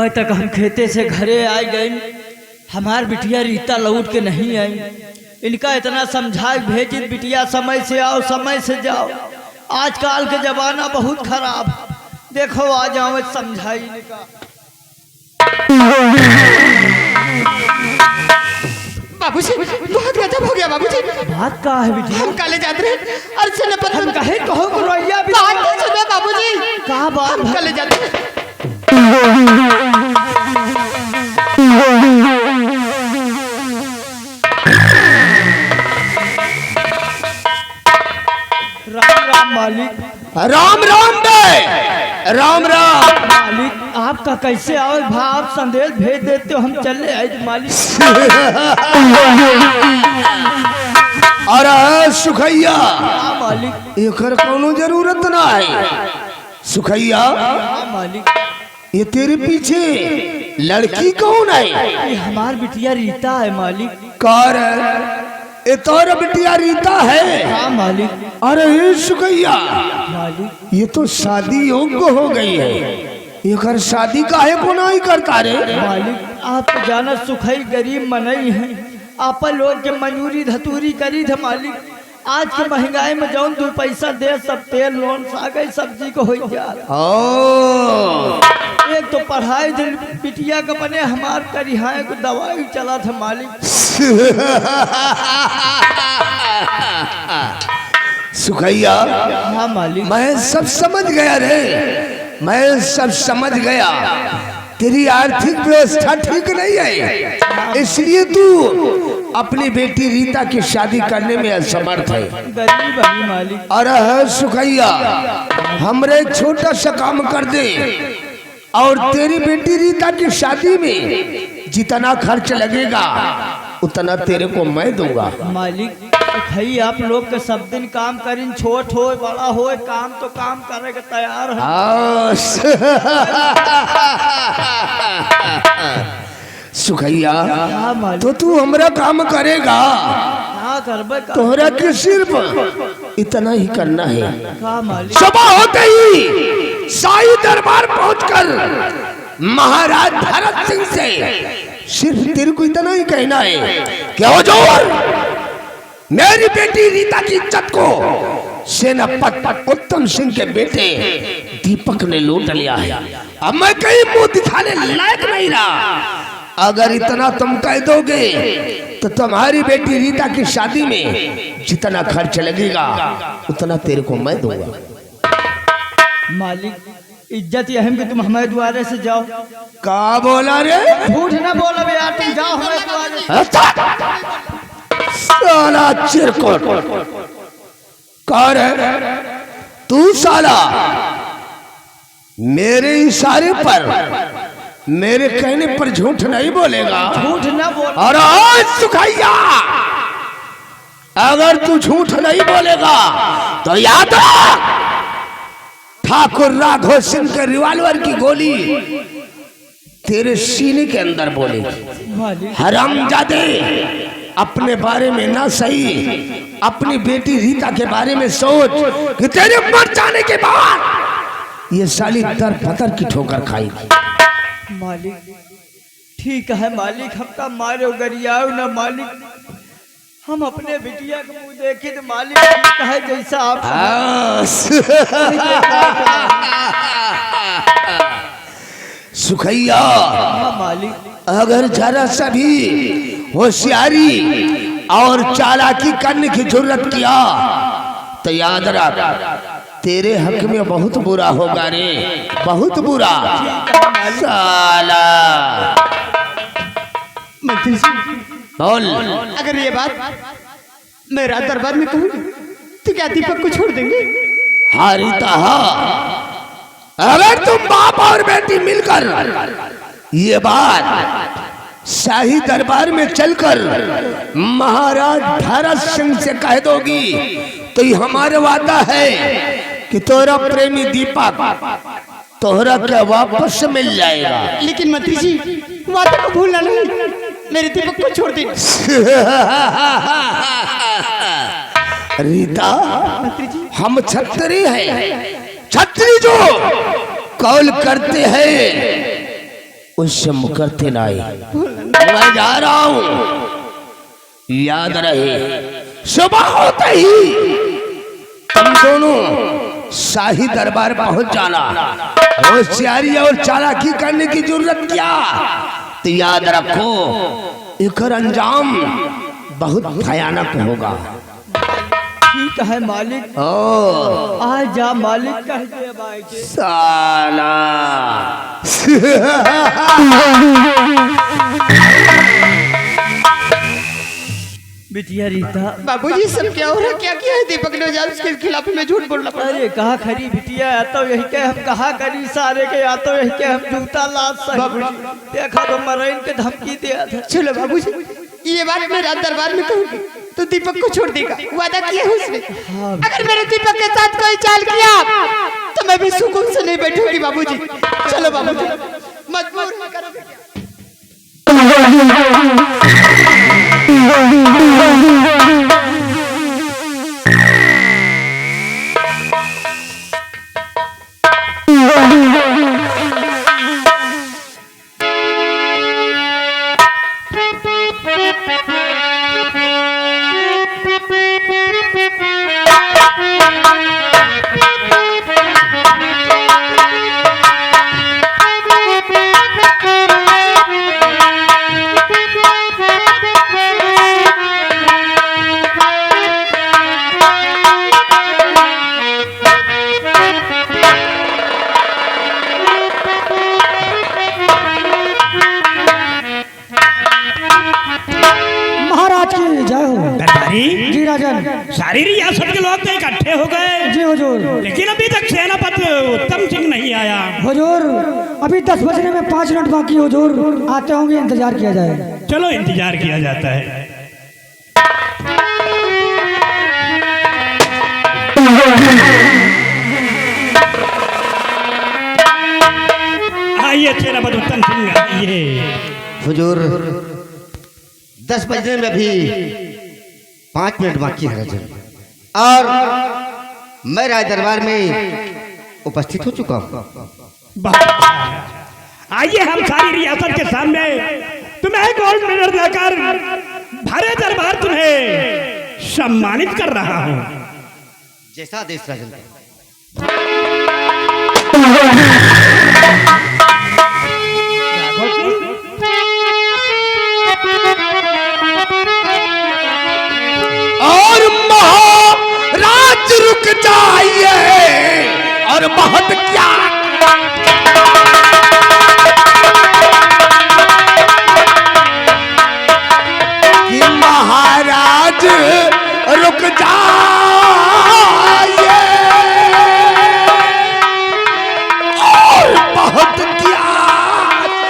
मैं तक हम खेते से घरे आ गए, हमार बिटिया रीता लौट के नहीं आई। इनका इतना समझाए भेजी बिटिया समय से आओ समय से जाओ। आजकल के जमाना बहुत खराब, देखो आ जाओ समझाई इनका। बाबूजी बहुत गजब हो गया बाबूजी। बात का है बिटिया? हम काले जाते रहे और सुने पर हम कहे कहो रोइया भी बात नहीं सुने बाबूजी। का बात? हम काले जाते रहे। राम राम मालिक। राम राम बे, राम राम मालिक आपका कैसे आओ भाव संदेश भेज देते हो, हम चले आए मालिक। अरे सुखैया हाँ मालिक। एकर कोनो जरूरत ना है। सुखैया हाँ मालिक। ये तेरे पीछे लड़की कौन है? ये हमार बिटिया रीता है मालिक। कार ये तोर बिटिया रीता है? हाँ मालिक। अरे ये सुखैया मालिक ये तो शादी योग्य हो गई है, एकर शादी काहे को नहीं करता रे? मालिक आप तो जाना सुखई गरीब मनई है, आप लोग के मजूरी धतूरी करी थे मालिक। आज के महंगाई में जौन 2 पैसा दे सब तेल लोन सागई सब्जी को हो जा। ओ एक तो पढ़ाई बिटिया का बने हमार करिहाए को दवाई चला था मालिक। सुखैया हाँ मालिक। मैं सब समझ गया रे, मैं सब समझ गया। तेरी आर्थिक व्यवस्था ठीक नहीं है, इसलिए तू अपनी बेटी रीता की शादी करने में असमर्थ है। गरीब अभी मालिक। अरे सुखैया हमरे छोटा सा काम कर दे और तेरी बेटी रीता की शादी में जितना खर्च लगेगा उतना तेरे को मैं दूंगा। मालिक भाई आप लोग के सब दिन काम करें, छोट हो बड़ा हो काम तो काम करे के तैयार है। सुखैया हाँ तो तू हमरा काम करेगा, हाँ करबे तोहरा के सिर्फ इतना ही करना है। हाँ मालिक। सुबह होते ही शाही दरबार पहुंचकर महाराज भरत सिंह से सिर्फ तेरे को इतना ही कहना है कि हुजूर मेरी बेटी रीता की इज्जत को सेनापति उत्तम सिंह के बेटे दीपक ने लूट लिया है। अब मैं कहीं मुंह दिखाने लायक नहीं रहा। अगर इतना तुम कह दोगे तो तुम्हारी बेटी रीता की शादी में जितना खर्च लगेगा उतना तेरे को मैं दूंगा। मालिक इज्जत यह है कि तुम हमारे द्वारे से जाओ। का बोला रे? झूठ ना बोलो बे यार, तुम जाओ हमारे द्वारे। साला चिरकुट कौन है तू? साला मेरे इशारे पर मेरे कहने पर झूठ नहीं बोलेगा। झूठ ना बोल। और आज सुखैया अगर तू झूठ नहीं बोलेगा तो याद रख ठाकुर राघव सिंह के रिवॉल्वर की गोली तेरे सीने के अंदर बोलेगी। हरामजादे अपने बारे में ना सही अपनी बेटी रीता के बारे में सोच कि तेरे मर जाने के बाद ये साली दर पत्थर की ठोकर खाएगी। मालिक ठीक है मालिक, हम का मारे गरियाओ ना मालिक, हम अपने बिटिया को मुंह देखे तो मालिक ठीक है जैसा आप। सुखैया मालिक अगर जरा सा भी होशियारी और चालाकी करने की जरूरत किया तो याद रख तेरे हक में बहुत बुरा होगा रे, बहुत बुरा। साला मंत्री जी बोल। अगर ये बात मेरा दरबार में कहूँ तो क्या दीपक को छोड़ देंगे? हारिता अगर तुम बाप और बेटी मिलकर ये बात शाही दरबार में चलकर महाराज भरत सिंह से कह दोगी तो ये हमारा वादा है कि तोरा प्रेमी दीपक तोहरा क्या वापस मिल जाएगा। लेकिन मंत्री जी वादा को भूलना नहीं, मेरे दीपक को छोड़ दे। रीता मंत्री जी हम छत्री हैं, छत्री जो कौल करते हैं उससे मुकरते नहीं। मैं जा रहा हूं, याद रहे सुबह होते ही तुम दोनों शाही दरबार पहुंच जाना। होशियारी और चालाकी करने की जरूरत क्या, तो याद रखो इकर अंजाम बहुत भयानक होगा। ठीक है मालिक, ओ आज जा मालिक कह दे भाई के। साला बिटिया रीता, बाबूजी सब क्या हो रहा, क्या किया है दीपक ने, जा उसके खिलाफ में झूठ बोलना पड़ा। अरे कहा खरी बिटिया, या तो यही के हम कहा करी सारे के, या तो यही के हम जूता लाद सही। देखा तो मरैन के धमकी दिया था। चलो बाबूजी, ये बात मैं रात दरबार में कहूंगी तो दीपक को छोड़ देगा, वादा किया है उसने। अगर मेरे दीपक के साथ कोई चाल किया तो मैं भी सुकून से नहीं बैठूंगी बाबूजी। चलो बाबूजी, मजबूर न करो। जी राजन, सारी रियासत के लोग तो इकट्ठे हो गए। जी हुजूर, लेकिन अभी तक सेनापति उत्तम सिंह नहीं आया। हुजूर, अभी 10 बजने में 5 मिनट बाकी। हुजूर आते होंगे, इंतजार किया जाए। चलो इंतजार किया जाता है। आइए सेनापति उत्तम सिंह, आइए। हुजूर 10 बजने में भी 5 मिनट बाकी है राजन, और मैं राज दरबार में उपस्थित हो चुका हूँ। आइए हम सारी रियासत के सामने तुम्हें गोल्ड मेडल देकर भारत दरबार तुम्हें सम्मानित कर रहा हूँ। जैसा आदेश राजन। और महाराज रुक जाइए, और बहुत क्या कि महाराज रुक जाइए, और बहुत क्या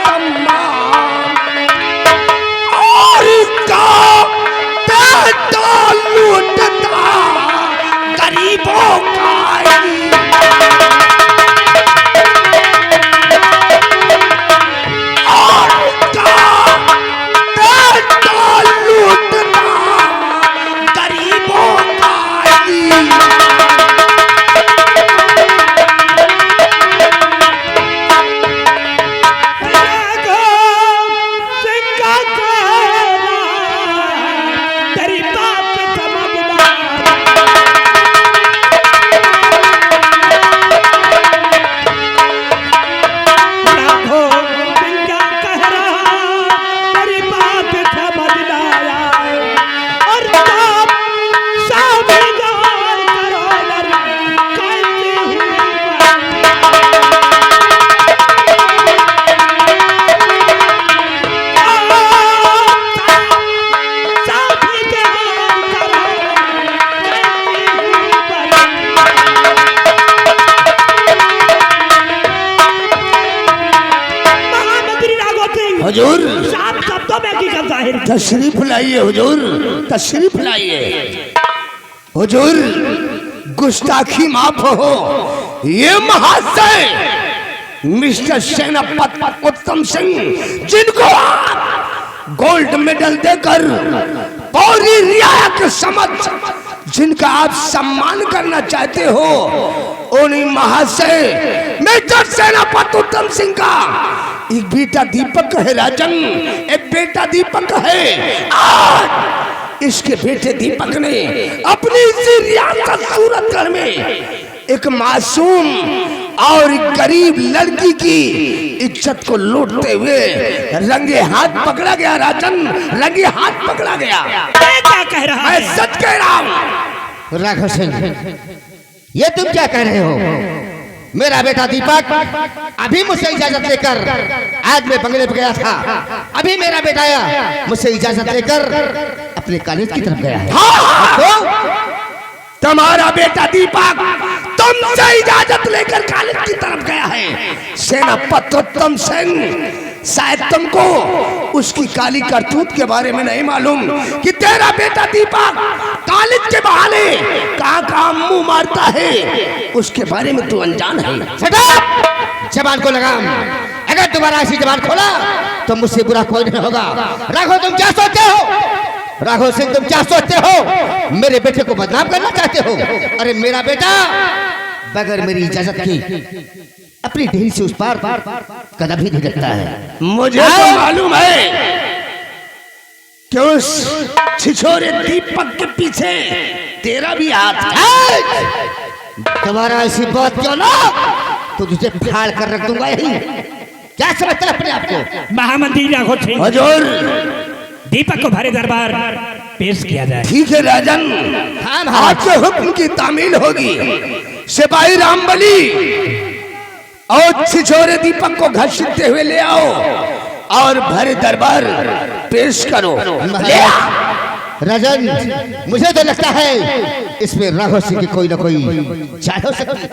सम्मान, और इसका पेटा लूटता गरीबों का। और इसका पेटा लूटता गरीबों का। हुजूर तशरीफ लाइए, हुजूर तशरीफ लाइए। हुजूर गुस्ताखी माफ हो। ये महाशय मिस्टर सेनापति उत्तम सिंह, जिनको आप गोल्ड मेडल देकर पूरी रियासत के समक्ष जिनका आप सम्मान करना चाहते हो, उन्हीं महाशय मेजर सेनापति उत्तम सिंह का एक बेटा दीपक है राजन, एक बेटा दीपक है। आज इसके बेटे दीपक ने अपनी इसी रियासत सूरतगढ़ में एक मासूम और गरीब लड़की की इज्जत को लूटते हुए रंगे हाथ पकड़ा गया राजन, रंगे हाथ पकड़ा गया। क्या कह रहा है? मैं सच कह रहा हूँ। राघव सिंह, ये तुम क्या कह रहे हो? मेरा बेटा दीपक अभी मुझसे इजाजत लेकर, आज मैं बंगले पे गया था, अभी मेरा बेटा आया मुझसे इजाजत लेकर अपने कॉलेज की तरफ गया है। हाँ, तुम्हारा बेटा दीपक तुमसे इजाजत लेकर कॉलेज की तरफ गया है। सेनापति उत्तम सिंह, शायद तुमको उसकी काली करतूत के बारे में नहीं मालूम कि तेरा बेटा दीपक कॉलेज के बहाने कहाँ मुंह मारता है, उसके बारे में तू अनजान है। जबान को लगाम, अगर दोबारा ऐसी जबान खोला तो मुझसे बुरा कोई नहीं होगा। राघव तुम क्या सोचते हो? राघव सिंह तुम क्या सोचते हो? मेरे बेटे को बदनाम करना चाहते हो? अरे मेरा बेटा बगैर मेरी इजाजत की अपनी ढेरी से उस पार कदम भी नहीं रखता है। मुझे तो मालूम है कि उस छिछोरे दीपक के पीछे तेरा भी हाथ है। तुम्हारा ऐसी बात क्यों ना, तो तुझे फाड़ कर रख दूंगा यही। क्या समझता है अपने आप को? महामंत्री राघव सिंह, हुजूर दीपक को भारी दरबार पेश किया जाए। ठीक है राजन, आपके हुक्म की तामील होगी। सिपाही रामबली और छिछोरे दीपक को घसीटते हुए ले आओ और भरे दरबार पेश करो। राजन, मुझे तो लगता है इसमें राघव सिंह की कोई ना कोई चाल हो सकती है।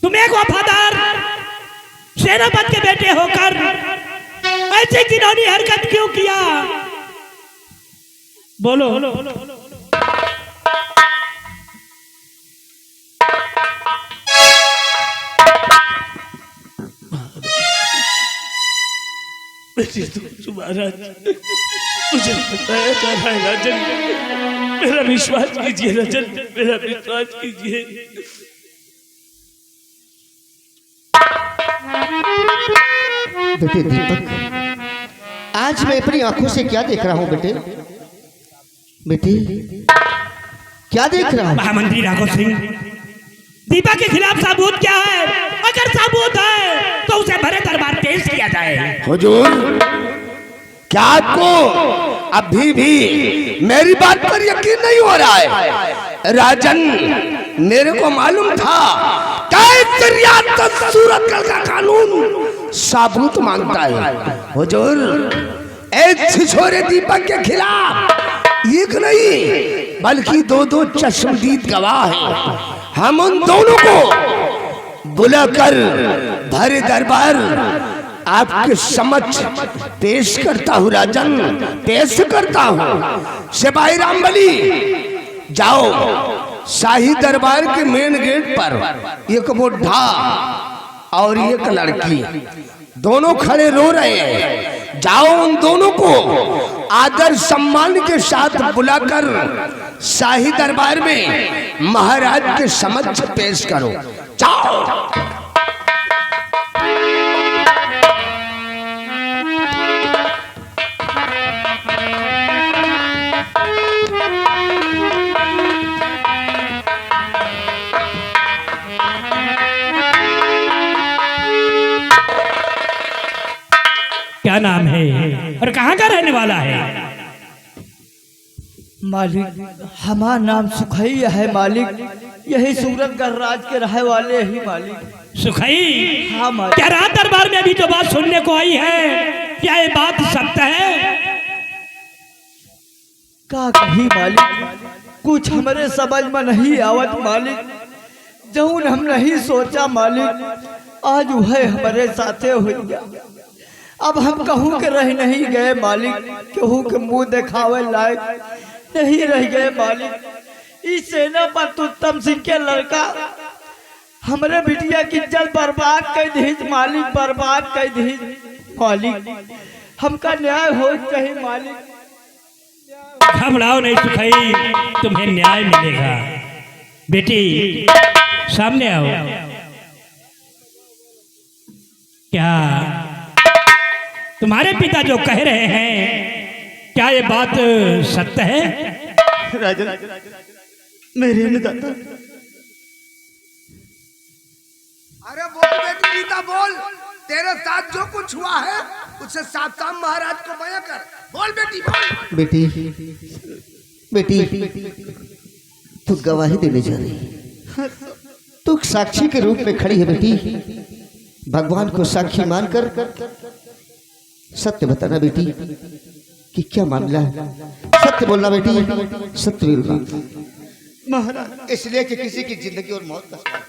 तुम एक वफादार सेनापति के बेटे होकर ऐसी घिनौनी हरकत क्यों किया? बोलो। महाराज, मुझे बताया जा रहा है राजन, मेरा विश्वास कीजिए राजन, मेरा विश्वास कीजिए। बेटे दीपक, आज मैं अपनी आंखों से क्या देख रहा हूँ बेटे? बेटे क्या देख रहा हूँ? महामंत्री राघव सिंह, दीपक के खिलाफ सबूत क्या है? अगर सबूत है तो उसे भरे दरबार पेश किया जाए। हुजूर, क्या आपको अभी भी मेरी बात पर यकीन नहीं हो रहा है? राजन, मेरे को मालूम था सूरतगढ़ का कानून सबूत मांगता है। हुजूर, एक छिछोरे दीपक के खिलाफ एक नहीं बल्कि दो चश्मदीद गवाह हैं। हम उन दोनों को बुलाकर भरे दरबार आपके समक्ष पेश करता हूँ राजन, पेश करता हूँ। सिपाही रामबली, जाओ शाही दरबार के मेन गेट पर एक बुढ़ा और एक लड़की दोनों खड़े रो रहे हैं। जाओ उन दोनों को आदर सम्मान के साथ बुलाकर शाही दरबार में महाराज के समक्ष पेश करो। जाओ। क्या नाम है और कहाँ का रहने वाला है? मालिक, हमारा नाम सुखई है मालिक, यही सूरतगढ़ राज के रहने वाले ही मालिक। सुखई? हाँ मालिक। क्या रात दरबार में अभी जो बात सुनने को आई है, क्या ये बात सत्य है? का कही मालिक, कुछ हमारे समझ में नहीं आवत मालिक। जौन हम नहीं सोचा मालिक, आज वह हमारे साथे हो गया। अब हम कहूँ के रह नहीं गए मालिक, कहूँ के मुंह दिखावे लायक नहीं रह गए मालिक। इस सेनापति उत्तम सिंह के लड़का हमरे बिटिया की इज्जत बर्बाद कर दी मालिक, बर्बाद कर दी मालिक। हमका न्याय हो चाहिए मालिक। घबराओ नहीं सुखाई, तुम्हें न्याय मिलेगा। बेटी सामने आओ। क्या तुम्हारे पिता जो कह रहे हैं, क्या ये बात सत्य है? राजन, मेरे अन्नदाता। अरे बोल बेटी रीता बोल, तेरे साथ जो कुछ हुआ है उसे साफ साफ महाराज को बयां कर। बोल बेटी बोल। बेटी तू गवाही देने जा रही है, तू साक्षी के रूप में खड़ी है बेटी। भगवान को साक्षी मानकर सत्य बताना बेटी कि क्या मामला है। सत्य बोलना बेटी, सत्य बोलना। महाराज, इसलिए कि किसी की जिंदगी और मौत का सवाल।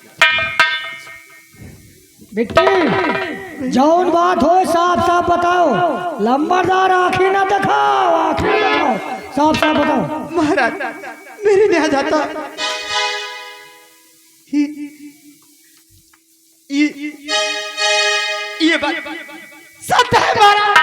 बेटी जौन बात हो साफ साफ बताओ, लंबरदार आंखें ना दिखाओ, आंखें ना दिखाओ, साफ साफ बताओ। महाराज, मेरे न्याय जाता ये बात सत्य है महाराज।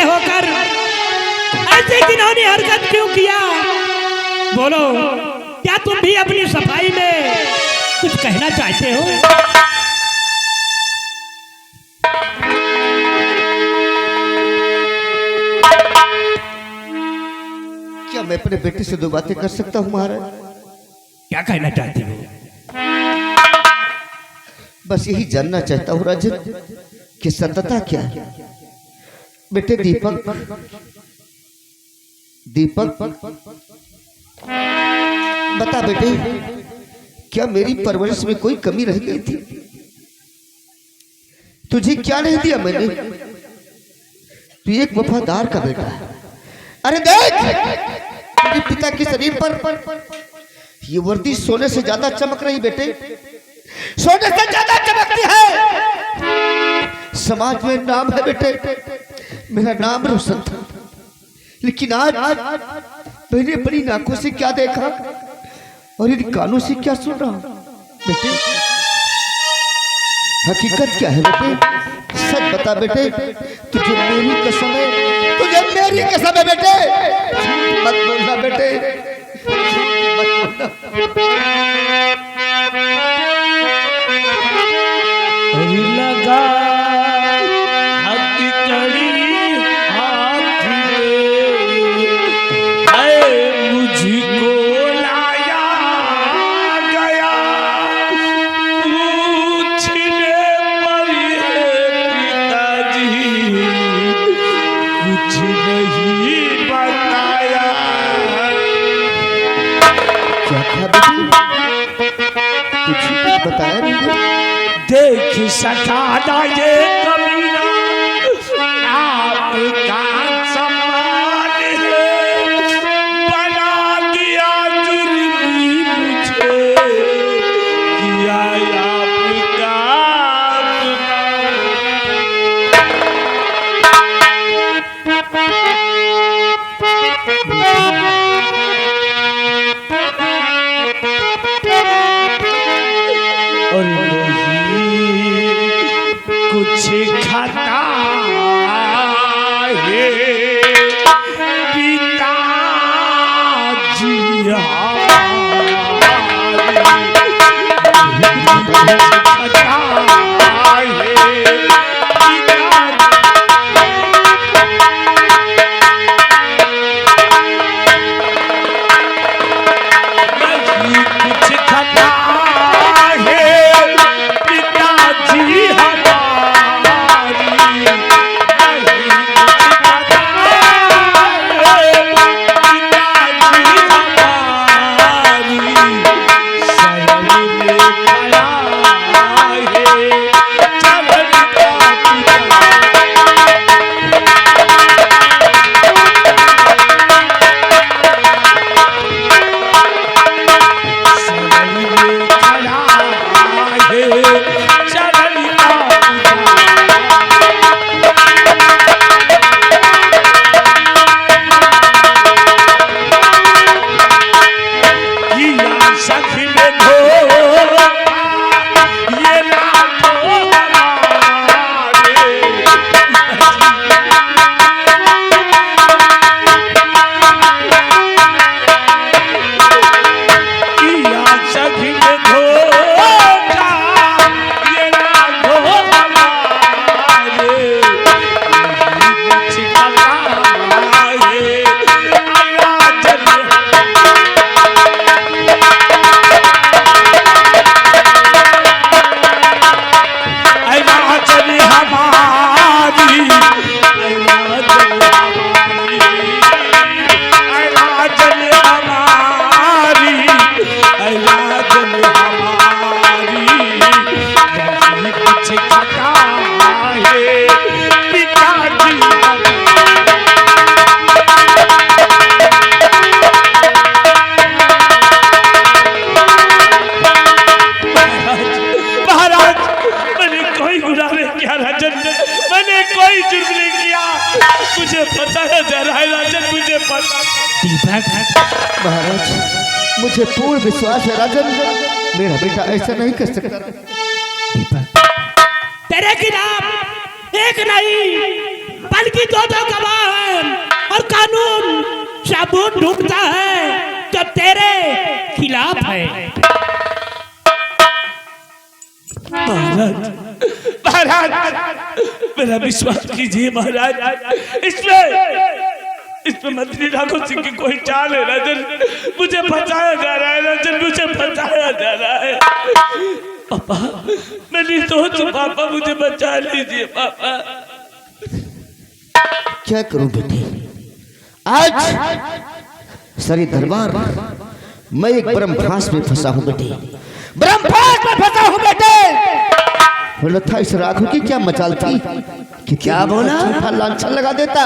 होकर ऐसे घिनौनी हरकत क्यों किया? बोलो, क्या तुम भी अपनी सफाई में कुछ कहना चाहते हो? क्या मैं अपने बेटे से दो बातें कर सकता हूँ महाराज? क्या कहना चाहते हो? बस यही जानना चाहता हूँ राजन कि सत्यता क्या है। बेटे दीपक बता बेटे, क्या मेरी परवरिश में कोई कमी रह गई थी? तुझे क्या नहीं दिया मैंने? तू एक वफादार का बेटा है। अरे देख, तेरे पिता के शरीर पर ये वर्दी सोने से ज्यादा चमक रही बेटे, सोने से ज्यादा चमकती है। समाज में नाम है बेटे, मेरा नाम रोशन था, लेकिन आज मैंने बड़ी आंखों से क्या देखा और इन कानों से क्या सुन रहा हूं बेटे। हकीकत क्या है बेटे? सच बता बेटे, तुझे मेरी कसम है, तुझे मेरी कसम है बेटे। मत बोलना बेटे, मत बोलना। लगा हथकड़ी हाथ में, मुझको लाया गया, पूछने पर पिताजी कुछ नहीं बताया। क्या था बेटी? तुझे कुछ बताया नहीं? देख सका ये कमीना आपका सम्मान है, बना दिया जुर्मी मुझे, किया आपका और कुछ खाता है पिताजी जुर्म नहीं किया। मुझे पता है जा रहा है राजन, मुझे पता। दीपक महाराज मुझे पूर्ण विश्वास है राजन, मेरा बेटा ऐसा नहीं कर सकता। दीपक तेरे खिलाफ एक नहीं बल्कि दो गवाह हैं और कानून सबूत ढूंढता है जो तेरे खिलाफ है। महाराज मेरा विश्वास कीजिए महाराज, इसमें मंत्री राघव सिंह की कोई चाल है राजन। मुझे फंसाया जा रहा है राजन, मुझे फंसाया जा रहा है। पापा मैं निर्दोष हूँ पापा, मुझे बचा लीजिए पापा। क्या करूं बेटे, आज सारी दरबार मैं एक ब्रह्मभास में फंसा हूं बेटे, ब्रह्मभास में फंसा हूं बेटे। बोला था इस राघव की क्या मचाल थी कि क्या बोला, लांछन लगा देता।